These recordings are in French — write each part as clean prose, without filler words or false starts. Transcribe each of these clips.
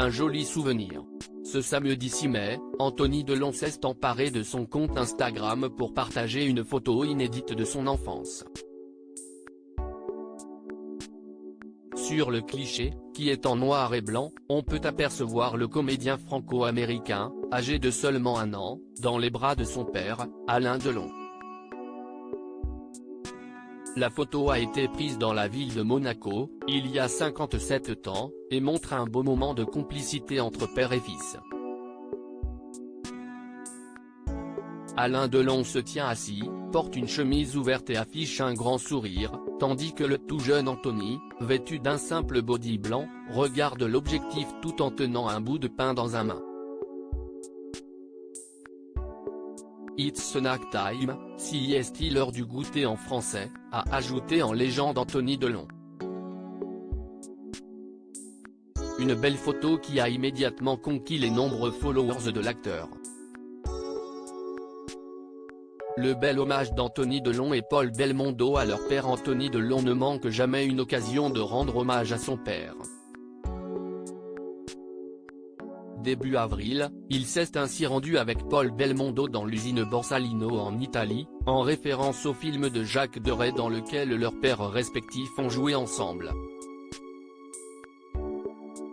un joli souvenir. Ce samedi 6 mai, Anthony Delon s'est emparé de son compte Instagram pour partager une photo inédite de son enfance. Sur le cliché, qui est en noir et blanc, on peut apercevoir le comédien franco-américain, âgé de seulement 1 an, dans les bras de son père, Alain Delon. La photo a été prise dans la ville de Monaco, il y a 57 ans, et montre un beau moment de complicité entre père et fils. Alain Delon se tient assis, porte une chemise ouverte et affiche un grand sourire, tandis que le tout jeune Anthony, vêtu d'un simple body blanc, regarde l'objectif tout en tenant un bout de pain dans un main. It's snack time, sieste l'heure du goûter en français, a ajouté en légende Anthony Delon. Une belle photo qui a immédiatement conquis les nombreux followers de l'acteur. Le bel hommage d'Anthony Delon et Paul Belmondo à leur père Anthony Delon ne manque jamais une occasion de rendre hommage à son père. Début avril, il s'est ainsi rendu avec Paul Belmondo dans l'usine Borsalino en Italie, en référence au film de Jacques Deray dans lequel leurs pères respectifs ont joué ensemble.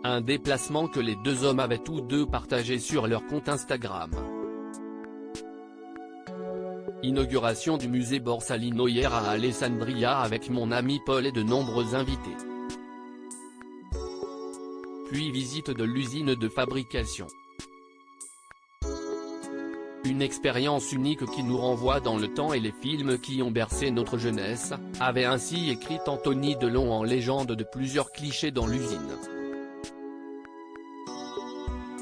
Un déplacement que les deux hommes avaient tous deux partagé sur leur compte Instagram. Inauguration du musée Borsalino hier à Alessandria avec mon ami Paul et de nombreux invités. Puis visite de l'usine de fabrication. Une expérience unique qui nous renvoie dans le temps et les films qui ont bercé notre jeunesse, avait ainsi écrit Anthony Delon en légende de plusieurs clichés dans l'usine.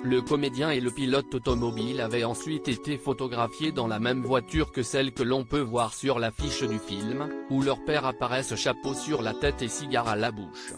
Le comédien et le pilote automobile avaient ensuite été photographiés dans la même voiture que celle que l'on peut voir sur l'affiche du film, où leurs pères apparaissent chapeau sur la tête et cigare à la bouche.